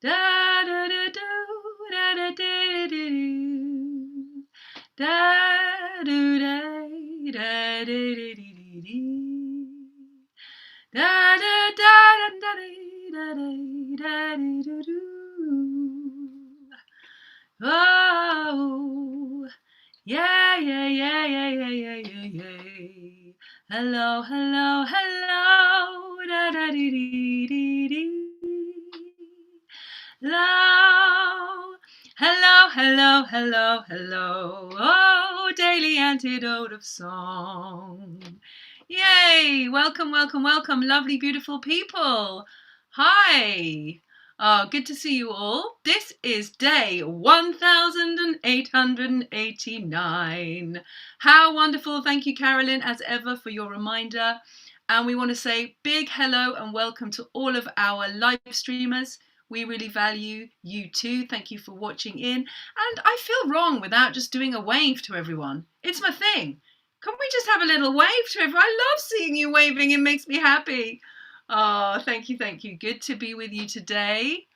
Da da da do, da da da do, da do da da da da da da da da da da da do. Oh, yeah, yeah, yeah, yeah, yeah, yeah, yeah, yeah. Hello, hello, hello, da da dee dee dee dee. Hello, hello, hello, hello, hello. Oh, daily antidote of song. Yay! Welcome, welcome, welcome, lovely, beautiful people. Hi. Oh, good to see you all. This is day 1889. How wonderful. Thank you, Carolyn, as ever, for your reminder. And we want to say big hello and welcome to all of our live streamers. We really value you too. Thank you for watching in. And I feel wrong without just doing a wave to everyone. It's my thing. Can we just have a little wave to everyone? I love seeing you waving. It makes me happy. Oh, thank you, thank you. Good to be with you today.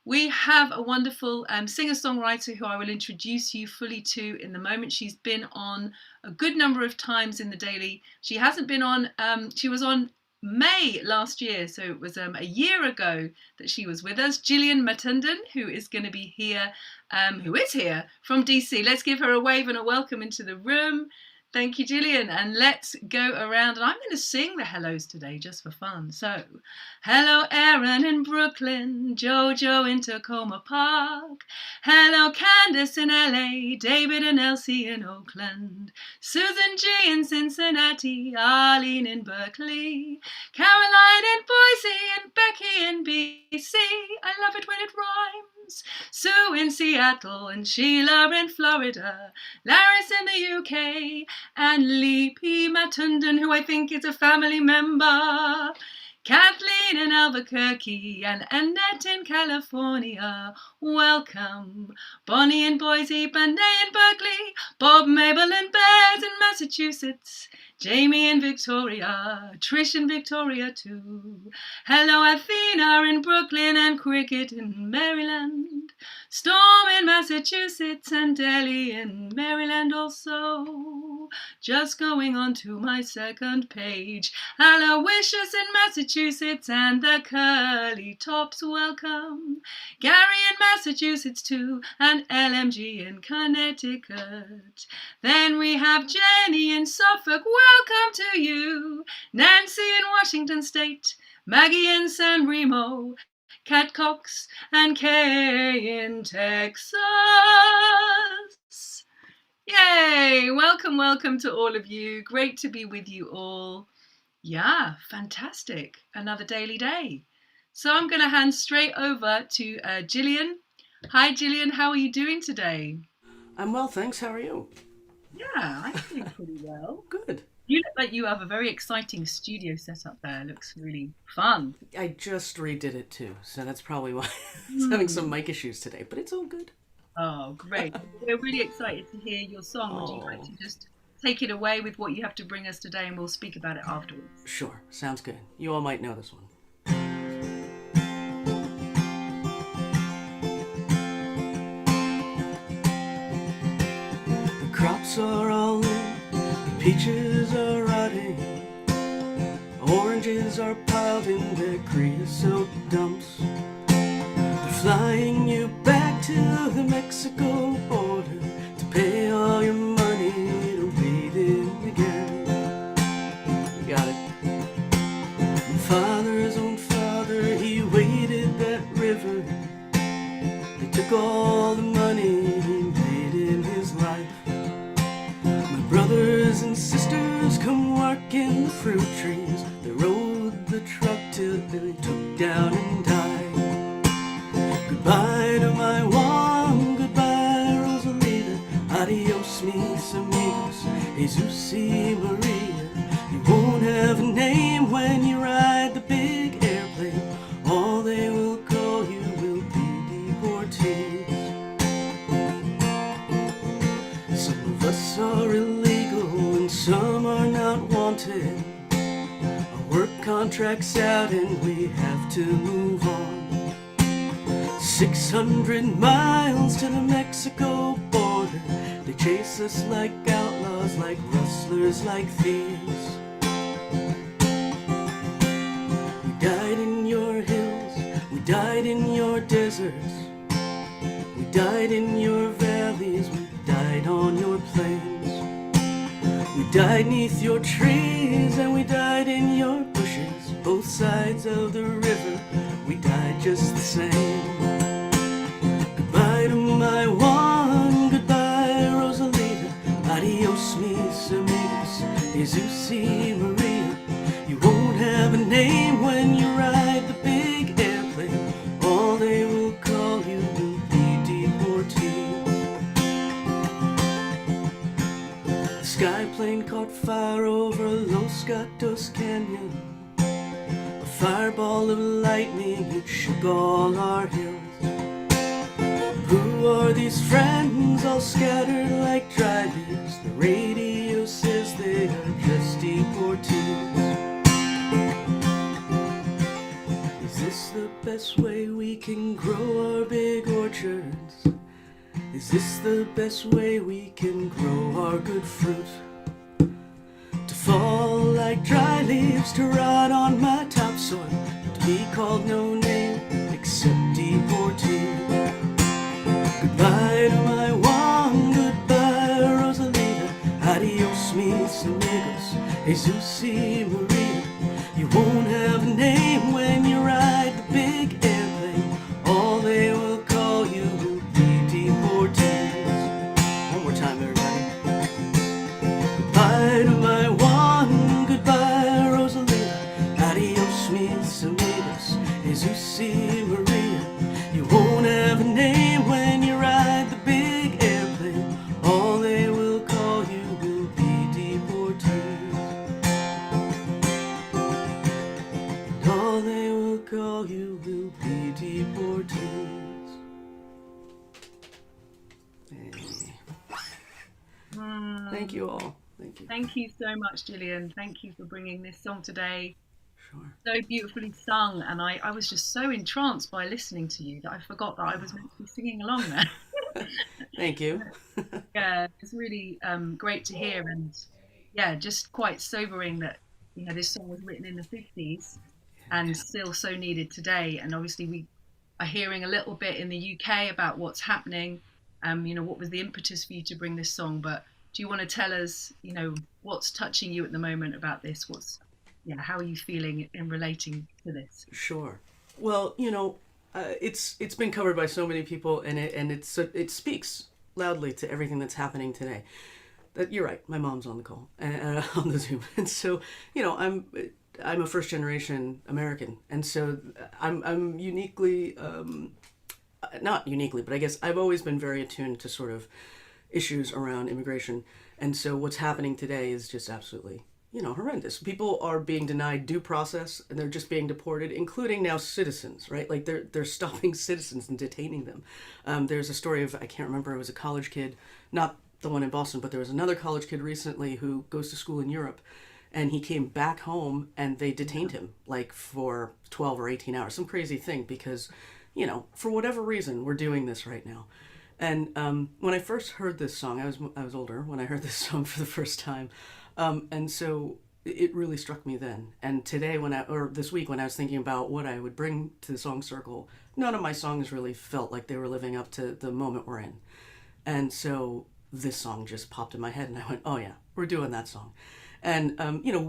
We have a wonderful singer-songwriter who I will introduce you fully to in the moment. She's been on a good number of times in the Daily. She hasn't been on, she was on May last year, so it was a year ago that she was with us. Jillian Matundan, who is going to be here, who is here from DC. Let's give her a wave and a welcome into the room. Thank you, Jillian. And let's go around. And I'm going to sing the hellos today just for fun. So, hello, Aaron in Brooklyn, Jojo in Tacoma Park. Hello, Candace in LA, David and Elsie in Oakland. Susan G in Cincinnati, Arlene in Berkeley. Caroline in Boise and Becky in BC. I love it when it rhymes. Sue in Seattle and Sheila in Florida. Laris in the UK. And Lee P. Matundan, who I think is a family member. Kathleen in Albuquerque and Annette in California. Welcome. Bonnie in Boise, Benet in Berkeley, Bob, Mabel and Bears in Massachusetts. Jamie in Victoria, Trish in Victoria too. Hello, Athena in Brooklyn and Cricket in Maryland. Storm in Massachusetts and Delhi in Maryland also. Just going on to my second page. Aloysius in Massachusetts and the Curly Tops, welcome. Gary in Massachusetts too and LMG in Connecticut. Then we have Jenny in Suffolk, welcome to you. Nancy in Washington State, Maggie in San Remo, Cat Cox and Kay in Texas. Yay! Welcome, welcome to all of you. Great to be with you all. Yeah, fantastic. Another daily day. So I'm going to hand straight over to Jillian. Hi, Jillian. How are you doing today? I'm well, thanks. How are you? Yeah, I'm doing pretty well. Good. You look like you have a very exciting studio set up there. It looks really fun. I just redid it too, so that's probably why it's having some mic issues today, but it's all good. Oh, great. We're really excited to hear your song. Would you like to just take it away with what you have to bring us today and we'll speak about it afterwards? Sure, sounds good. You all might know this one. The crops are all in, the peaches are rotting, oranges are piled in their creosote dumps. They're flying you back to the Mexico border to pay all your money to read it again. You got it. My father's own father, he waded that river. They took all the money he made in his life. My brothers and sisters come work in the fruit trees. They rode the truck till they took down and died. Goodbye to my Juan, goodbye Rosalita. Adios mis amigos, Jesus y Maria. You won't have a name when you ride the big airplane. All they will call you will be deportees. Some of us are illegal and some are not wanted. Our work contract's out and we have to move on. 600 miles to the Mexico border. They chase us like outlaws, like rustlers, like thieves. We died in your hills, we died in your deserts, we died in your valleys, we died on your plains. We died neath your trees and we died in your bushes, both sides of the river, we died just the same. Goodbye to my one, goodbye Rosalita, adios mis amigos, Jesus y Maria. You won't have a name when you ride the big airplane, all they will call you will be deportee. The sky plane caught fire over Los Gatos Canyon, a fireball of lightning, it shook all our hills. Who are these friends all scattered like dry leaves? The radio says they are just deportees. Is this the best way we can grow our big orchards? Is this the best way we can grow our good fruit? To fall like dry leaves, to rot on my topsoil, to be called no name except deportee. Goodbye to my one, goodbye Rosalita, adios mis amigos, Jesus y Maria. You won't have a name when you ride the big airplane, all they will call you will be deportees. One more time everybody. Goodbye to my one, goodbye Rosalita, adios mis amigos, Jesus y Maria. You won't have a name when you ride the big airplane, all they will call you will be deportees. And all they will call you will be deportees. Hey. Thank you all. Thank you. Thank you so much, Jillian. Thank you for bringing this song today. Sure. So beautifully sung, and I was just so entranced by listening to you that I forgot that I was meant to be singing along there. Thank you. Yeah, it's really great to hear, and yeah, just quite sobering that this song was written in the 50s and still so needed today. And obviously, we are hearing a little bit in the UK about what's happening. What was the impetus for you to bring this song? But do you want to tell us, what's touching you at the moment about this? How are you feeling in relating to this? Sure. Well, it's been covered by so many people, and it speaks loudly to everything that's happening today. That you're right. My mom's on the call on the Zoom, and so I'm a first generation American, and so I'm uniquely not uniquely, but I guess I've always been very attuned to sort of issues around immigration, and so what's happening today is just absolutely horrendous. People are being denied due process, and they're just being deported, including now citizens, right? Like they're stopping citizens and detaining them. There's a story of, I can't remember, it was a college kid, not the one in Boston, but there was another college kid recently who goes to school in Europe, and he came back home and they detained him like for 12 or 18 hours, some crazy thing, because for whatever reason we're doing this right now. And when I first heard this song, I was older when I heard this song for the first time. And so it really struck me then. And today, this week, when I was thinking about what I would bring to the song circle, none of my songs really felt like they were living up to the moment we're in. And so this song just popped in my head, and I went, oh yeah, we're doing that song. And,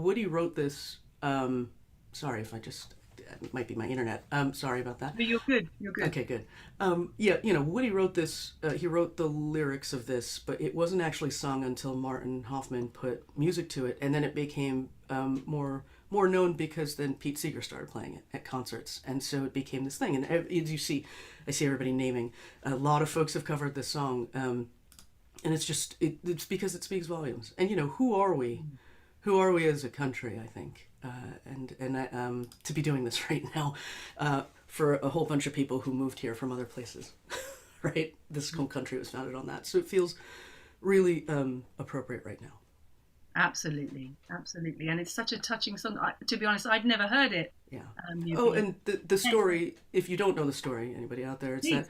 Woody wrote this, sorry if I just, it might be my internet. Sorry about that. But you're good. You're good. Okay, good. Woody wrote this, he wrote the lyrics of this, but it wasn't actually sung until Martin Hoffman put music to it, and then it became more known because then Pete Seeger started playing it at concerts, and so it became this thing. And as you see, I see everybody naming. A lot of folks have covered this song, and it's because it speaks volumes. And who are we? Who are we as a country, I think? And to be doing this right now for a whole bunch of people who moved here from other places, right? This whole country was founded on that. So it feels really appropriate right now. Absolutely, absolutely, and it's such a touching song. To be honest, I'd never heard it. Yeah. Oh, Yubi. and the story, if you don't know the story, anybody out there, it's that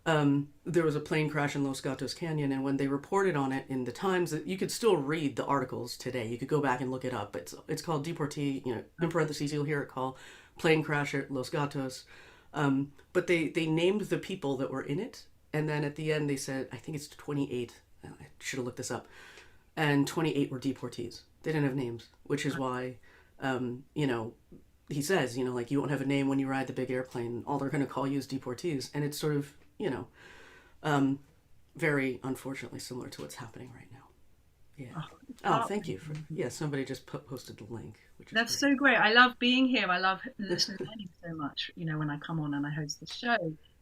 Please. there was a plane crash in Los Gatos Canyon, and when they reported on it in the Times, that you could still read the articles today. You could go back and look it up. It's called Deportee. You know, in parentheses, you'll hear it called plane crash at Los Gatos. But they named the people that were in it, and then at the end they said, I think it's 28. I should have looked this up. And 28 were deportees. They didn't have names, which is why, you know, he says, you know, like, you won't have a name when you ride the big airplane. All they're going to call you is deportees. And it's sort of, you know, very unfortunately similar to what's happening right now. Yeah. Oh, thank you. Yeah, somebody just posted the link, which is That's great. so great. I love being here. I love listening so much, when I come on and I host the show.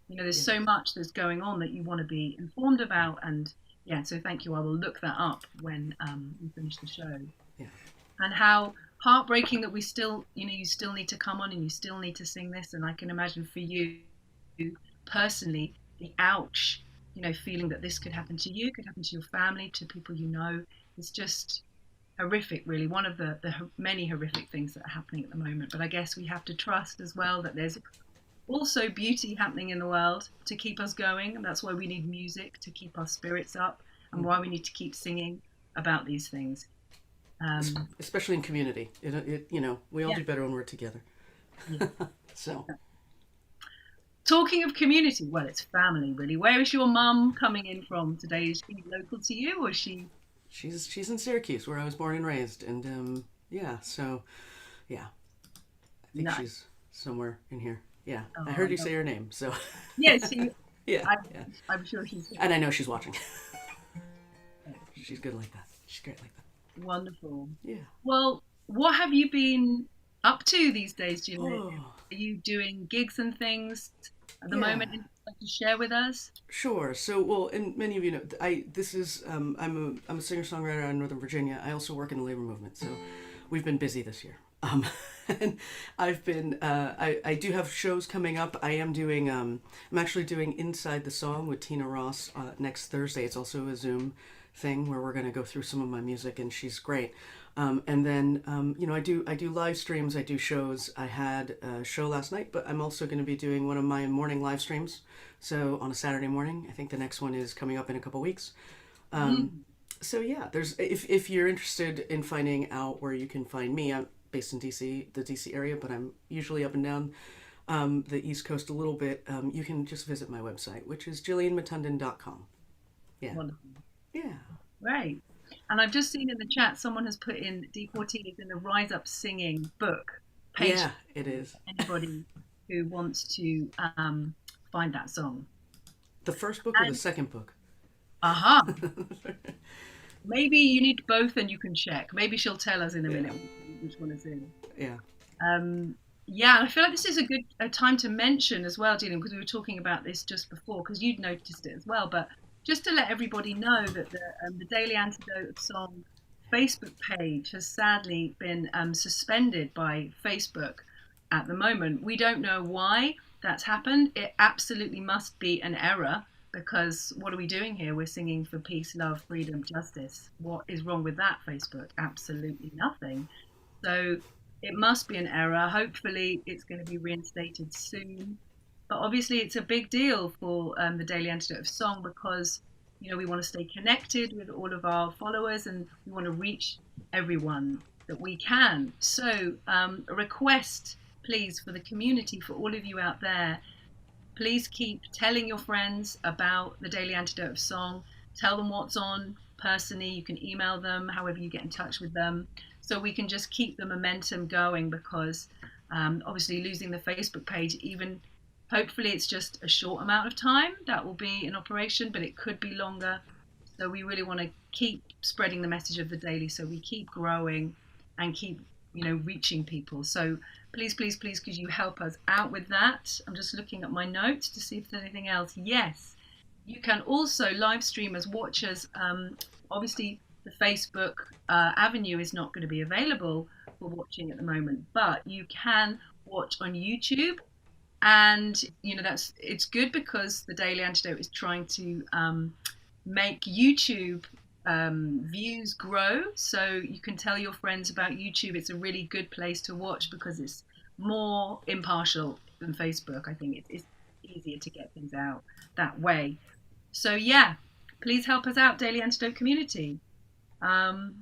There's Yeah. so much that's going on that you want to be informed about. And yeah, so thank you. I will look that up when we finish the show. Yeah. And how heartbreaking that we still, you still need to come on and you still need to sing this. And I can imagine for you personally, the ouch, feeling that this could happen to you, could happen to your family, to people you know. It's just horrific, really. One of the many horrific things that are happening at the moment. But I guess we have to trust as well that there's also beauty happening in the world to keep us going. And that's why we need music to keep our spirits up and why we need to keep singing about these things. Especially in community. We all Yeah. do better when we're together. Yeah. So, Talking of community, well, it's family, really. Where is your mum coming in from today? Is she local to you, or is she? she's in Syracuse, where I was born and raised. And, yeah, so, yeah, I think No. she's somewhere in here. Yeah, I Oh, heard you no. say her name, so Yes, she, yeah, I, yeah. I'm sure she's And I know she's watching. She's good like that. She's great like that. wonderful. Yeah. Well, what have you been up to these days, Jillian? Oh, Are you doing gigs and things at the yeah. moment and like to share with us? Sure. So, well, and many of you know, I'm a singer songwriter out of Northern Virginia. I also work in the labor movement, so we've been busy this year. And I do have shows coming up. I'm actually doing Inside the Song with Tina Ross next Thursday. It's also a Zoom thing where we're going to go through some of my music, and she's great. And then, I do live streams. I do shows. I had a show last night, but I'm also going to be doing one of my morning live streams. So on a Saturday morning, I think the next one is coming up in a couple weeks. So yeah, there's if you're interested in finding out where you can find me, I'm based in DC, the DC area, but I'm usually up and down the East Coast a little bit. You can just visit my website, which is jillianmatundan.com. Yeah, Wonderful. yeah, Great. And I've just seen in the chat someone has put in Deportee is in the Rise Up Singing book page. yeah. It is Anybody who wants to find that song. the first book or the And second book. aha, maybe you need both and you can check. Maybe she'll tell us in a Yeah, minute which one is in. yeah, Yeah, and I feel like this is a time to mention as well, Julian, because we were talking about this just before, because you'd noticed it as well. But just to let everybody know that the Daily Antidote song Facebook page has sadly been suspended by Facebook at the moment. We don't know why that's happened. It absolutely must be an error because what are we doing here? We're singing for peace, love, freedom, justice. What is wrong with that, Facebook? Absolutely nothing. So it must be an error. Hopefully, it's going to be reinstated soon. But obviously, it's a big deal for the Daily Antidote of Song because we want to stay connected with all of our followers and we want to reach everyone that we can. So, a request, please, for the community, for all of you out there, please keep telling your friends about the Daily Antidote of Song. Tell them what's on personally. You can email them, however you get in touch with them, so we can just keep the momentum going because obviously losing the Facebook page, even hopefully it's just a short amount of time that will be in operation, but it could be longer. So we really want to keep spreading the message of the daily so we keep growing and keep reaching people. So please, please, please, could you help us out with that? I'm just looking at my notes to see if there's anything else. Yes, you can also live stream us, watch us. Obviously, the Facebook avenue is not going to be available for watching at the moment, but you can watch on YouTube. And it's good because the Daily Antidote is trying to make YouTube views grow. So you can tell your friends about YouTube. It's a really good place to watch because it's more impartial than Facebook. I think it's easier to get things out that way. So yeah, please help us out, Daily Antidote community.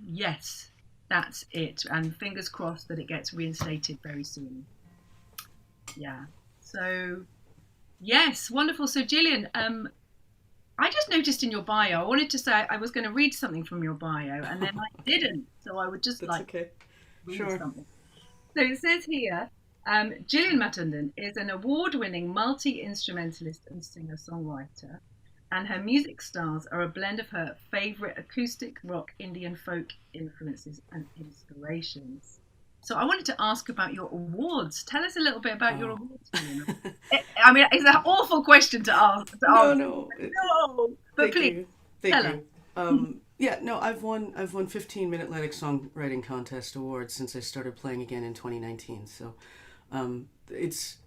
Yes, that's it. And fingers crossed that it gets reinstated very soon. Yeah. So yes, wonderful. So Jillian, I just noticed in your bio, I wanted to say I was going to read something from your bio and then I didn't. So I would just That's okay. read Sure. something. So it says here, Jillian Matundan is an award-winning multi-instrumentalist and singer-songwriter, and her music styles are a blend of her favourite acoustic rock, Indian folk influences and inspirations. So I wanted to ask about your awards. Tell us a little bit about your awards. I mean, it's an awful question to ask. No, no. No, but please Thank tell you. Yeah, no, I've won 15 Atlantic Songwriting Contest awards since I started playing again in 2019. So it's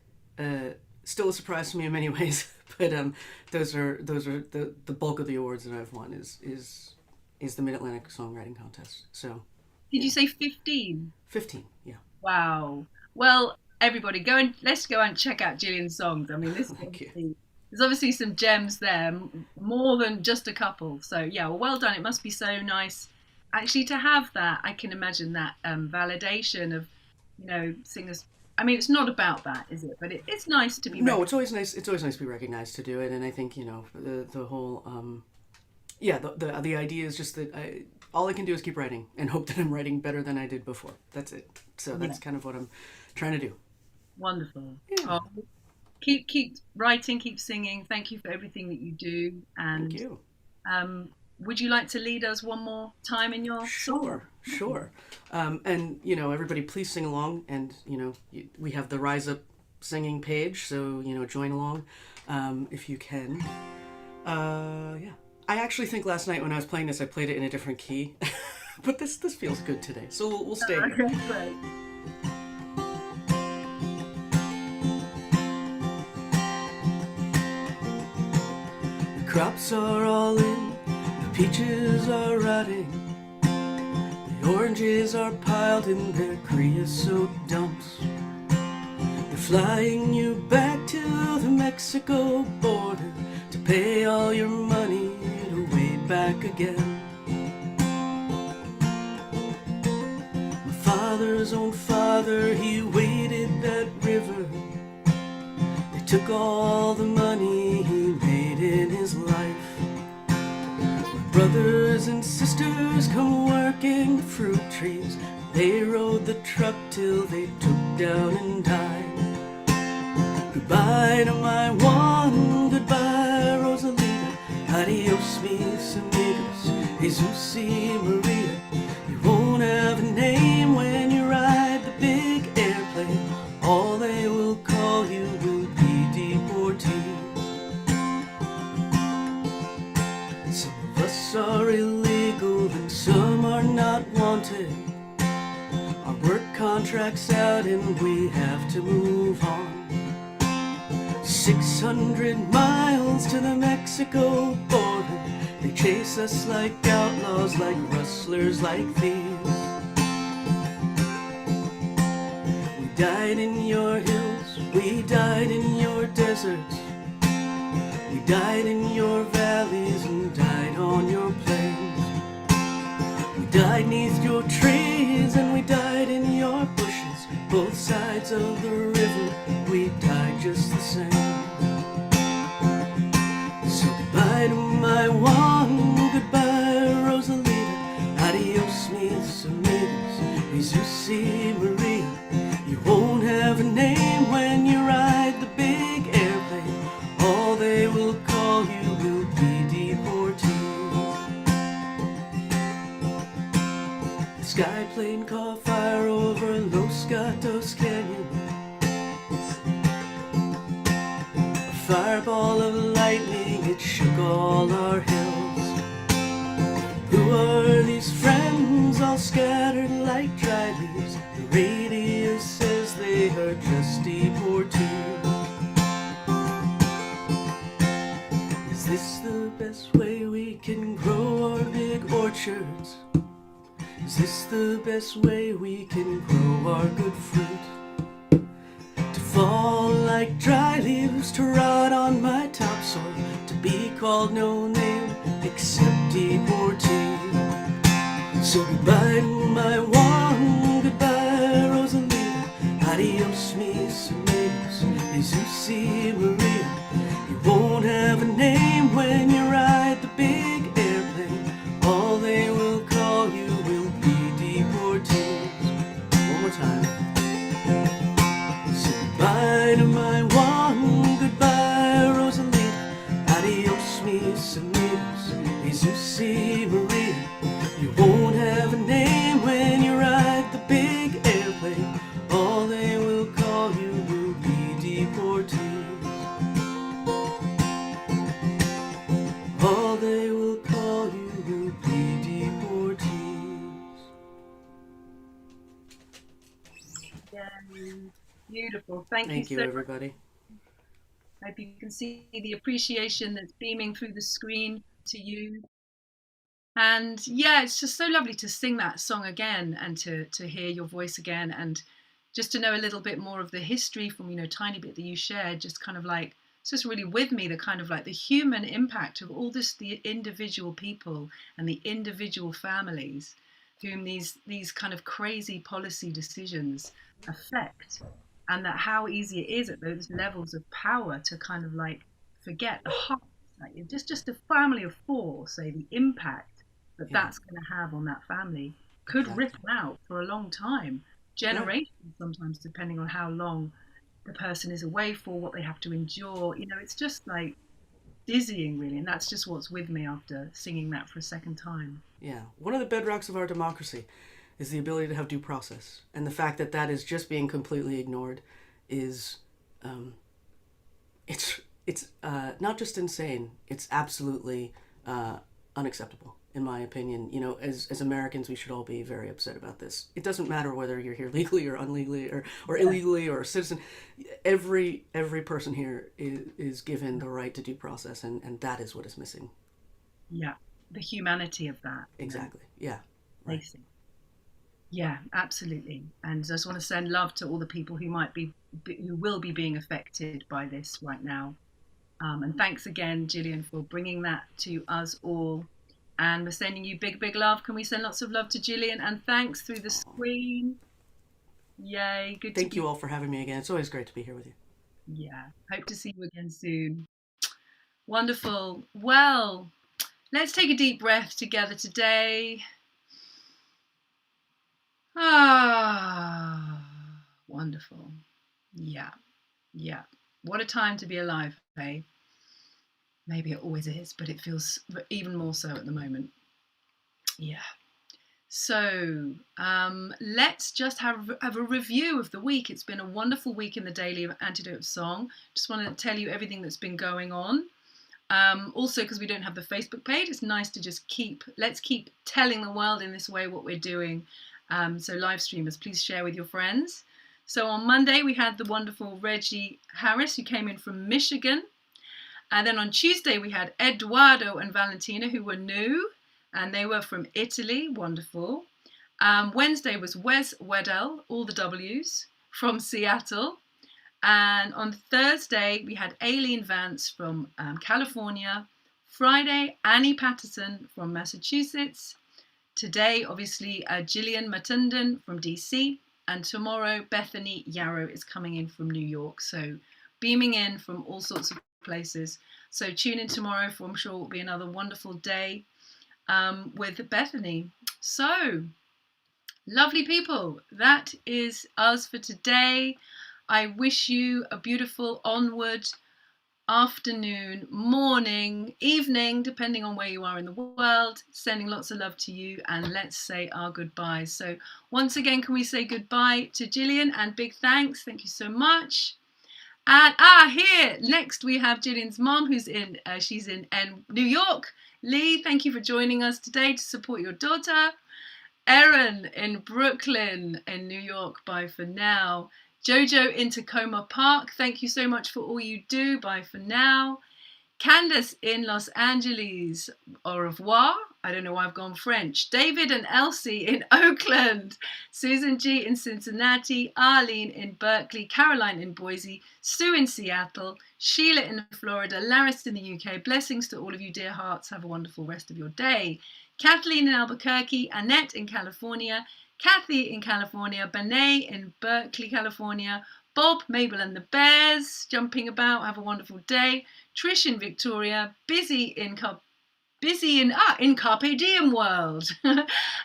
still a surprise to me in many ways, but those are the bulk of the awards that I've won is the Mid Atlantic Songwriting Contest. So Did you say 15? 15, yeah. Wow. Well, everybody, let's go and check out Jillian's songs. I mean, there's obviously some gems there, more than just a couple. So yeah, well done. It must be so nice actually to have that. I can imagine that validation of, singers. I mean, it's not about that, is it? But it's nice to be. No, it's always nice. It's always nice to be recognized to do it, and I think the whole the idea is just that all I can do is keep writing and hope that I'm writing better than I did before. That's it. So that's kind of what I'm trying to do. Wonderful. Yeah. Oh, keep writing, keep singing. Thank you for everything that you do. And thank you. Would you like to lead us one more time in your song? Sure. And everybody, please sing along. And we have the Rise Up singing page, so join along if you can. Yeah. I actually think last night when I was playing this, I played it in a different key, but this feels good today, so we'll stay here. Great. The crops are all in, the peaches are rotting, the oranges are piled in their creosote dumps. They're flying you back to the Mexico border to pay all your money way back again. My father's own father, he waded that river. They took all the money he made in his life. My brothers and sisters come working the fruit trees. They rode the truck till they took down and died. Goodbye to my one, goodbye Rosalita. Adios, mis amigos, Jesus y Maria. You won't have a name when you ride the big airplane. All they will call you will be deportee. Some of us are illegal and some are not wanted. Our work contract's out and we have to move on. 600 miles to the Mexico border. They chase us like outlaws, like rustlers, like thieves. We died in your hills, we died in your deserts. We died in your valleys and died on your plains. We died neath your trees and we died in your bushes. Both sides of the river, we died just the same. So goodbye to my one, goodbye Rosalita. Adios, mis amigos, Jesus y Maria. You won't have a name when you ride the big airplane. All they will call you will be deportees. The sky plane caught fire over Los Gatos Canyon. Fireball of lightning, it shook all our hills. Who are these friends all scattered like dry leaves? The radio says they are just deportees. Is this the best way we can grow our big orchard? shirts. Is this the best way we can grow our good fruit? To fall like dry leaves, to rot on my topsoil, to be called no name except deportee. So goodbye to my one, goodbye Rosalita, adios mis amigos, Jesus y Maria. You won't have a name when you ride the big airplane, all they will call you will be deportees. One more time. So goodbye to my one, goodbye Rosalita, adios mis amigos, Jesus y Maria. You won't have a name when you ride the big airplane, all they will call you will be deportees. All they will call you will be deportees. Again, beautiful. Thank Thank you you, so everybody. much. Hope you can see the appreciation that's beaming through the screen to you. And yeah, it's just so lovely to sing that song again and to hear your voice again, and just to know a little bit more of the history from, tiny bit that you shared, just kind of like, it's just really with me, the kind of like the human impact of all this, the individual people and the individual families whom these kind of crazy policy decisions affect, and that how easy it is at those levels of power to kind of like forget the heart, like just a family of four, say the impact that Yeah. that's going to have on that family could ripple out for a long time, generations sometimes, depending on how long the person is away for, what they have to endure. It's just like dizzying, really. And that's just what's with me after singing that for a second time. Yeah. One of the bedrocks of our democracy is the ability to have due process. And the fact that that is just being completely ignored is, it's not just insane, it's absolutely unacceptable. In my opinion, as Americans, we should all be very upset about this. It doesn't matter whether you're here legally or unlegally or illegally or a citizen. Every person here is given the right to due process, and that is what is missing. Yeah, the humanity of that. Exactly. Yeah. Right. Yeah, absolutely. And I just want to send love to all the people who will be being affected by this right now. And thanks again, Jillian, for bringing that to us all. And we're sending you big, big love. Can we send lots of love to Jillian? And thanks through the screen. Yay. Good. Thank you all for having me again. It's always great to be here with you. Yeah. Hope to see you again soon. Wonderful. Well, let's take a deep breath together today. Wonderful. Yeah. Yeah. What a time to be alive, eh? Maybe it always is, but it feels even more so at the moment. Yeah. So let's just have a review of the week. It's been a wonderful week in the Daily Antidote Song. Just want to tell you everything that's been going on. Also, because we don't have the Facebook page, it's nice to just let's keep telling the world in this way what we're doing. So live streamers, please share with your friends. So on Monday, we had the wonderful Reggie Harris, who came in from Michigan. And then on Tuesday, we had Eduardo and Valentina, who were new, and they were from Italy. Wonderful. Wednesday was Wes Weddell, all the W's, from Seattle. And on Thursday, we had Aileen Vance from California. Friday, Annie Patterson from Massachusetts. Today, obviously, Jillian Matundan from DC. And tomorrow, Bethany Yarrow is coming in from New York. So beaming in from all sorts of places. So tune in tomorrow for, I'm sure, will be another wonderful day with Bethany. So, lovely people, that is us for today. I wish you a beautiful onward afternoon, morning, evening, depending on where you are in the world. Sending lots of love to you, and let's say our goodbyes. So once again, can we say goodbye to Jillian, and big thanks. Thank you so much. And here next we have Jillian's mom, who's she's in New York. Lee, thank you for joining us today to support your daughter. Erin in Brooklyn in New York, bye for now. Jojo in Tacoma Park, thank you so much for all you do, bye for now. Candace in Los Angeles, au revoir. I don't know why I've gone French. David and Elsie in Oakland. Susan G in Cincinnati. Arlene in Berkeley. Caroline in Boise. Sue in Seattle. Sheila in Florida. Laris in the UK. Blessings to all of you, dear hearts. Have a wonderful rest of your day. Kathleen in Albuquerque. Annette in California. Kathy in California. Benet in Berkeley, California. Bob, Mabel and the Bears jumping about. Have a wonderful day. Trish in Victoria. Busy in Carpe Diem world.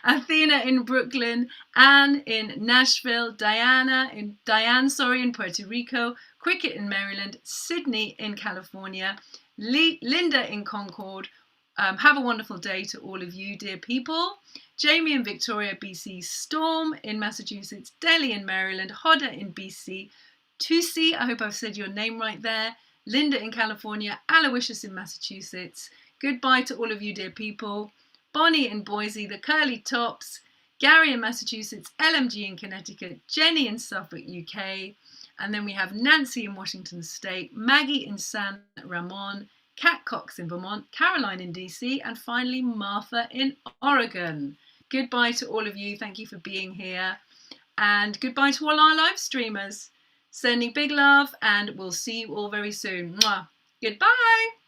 Athena in Brooklyn. Anne in Nashville. Diane in Puerto Rico. Cricket in Maryland. Sydney in California. Linda in Concord. Have a wonderful day to all of you, dear people. Jamie in Victoria, BC. Storm in Massachusetts. Delhi in Maryland. Hodda in BC. Tusi, I hope I've said your name right there. Linda in California. Aloysius in Massachusetts. Goodbye to all of you, dear people. Bonnie in Boise. The Curly Tops. Gary in Massachusetts. LMG in Connecticut. Jenny in Suffolk, UK. And then we have Nancy in Washington State. Maggie in San Ramon. Kat Cox in Vermont, Caroline in DC, and finally Martha in Oregon. Goodbye to all of you. Thank you for being here. And goodbye to all our live streamers. Sending big love, and we'll see you all very soon. Mwah. Goodbye.